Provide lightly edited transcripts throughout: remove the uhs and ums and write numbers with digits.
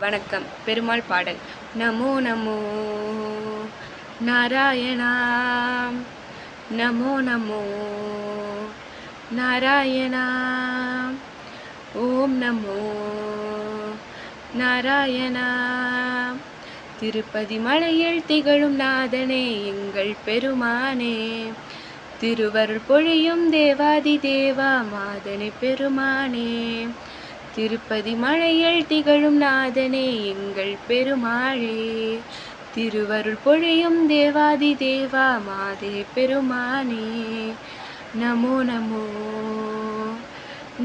வணக்கம். பெருமாள் பாடல். நமோ நமோ நாராயணா, நமோ நமோ நாராயணா, ஓம் நமோ நாராயணா. திருப்பதி மலையில் திகழும் நாதனே எங்கள் பெருமானே, திருவருள் பொழியும் தேவாதி தேவா மாதனே பெருமானே. திருப்பதி மலையில் திகழும் நாதனே எங்கள் பெருமாளே, திருவருள் பொழியும் தேவாதி தேவா மாதே பெருமானே. நமோ நமோ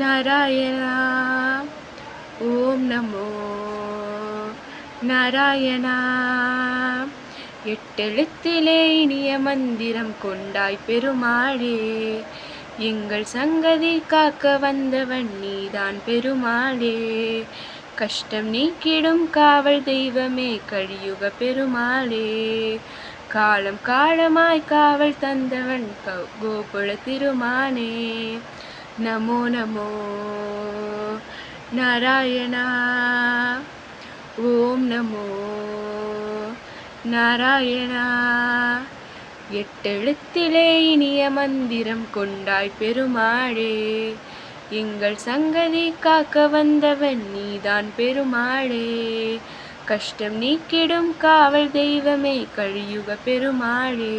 நாராயணா, ஓம் நமோ நாராயணா. எட்டெழுத்திலே இனிய மந்திரம் கொண்டாய் பெருமாளே, எங்கள் சங்கதி காக்க வந்தவன் நீதான் பெருமாளே. கஷ்டம் நீக்கிடும் காவல் தெய்வமே கலியுக பெருமாளே, காலம் காலமாய் காவல் தந்தவன் கோகுல திருமானே. நமோ நமோ நாராயணா, ஓம் நமோ நாராயணா. எட்டெழுத்திலே இனிய மந்திரம் கொண்டாய் பெருமாளே, எங்கள் சங்கதி காக்க வந்தவன் நீதான் பெருமாளே. கஷ்டம் நீக்கிடும் காவல் தெய்வமே கலியுக பெருமாளே,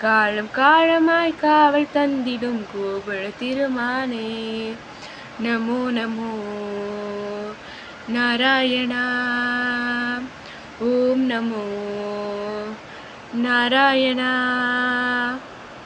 காலம் காலமாய் காவல் தந்திடும் கோகுல திருமானே. நமோ நமோ நாராயணா, ஓம் நமோ நாராயணா.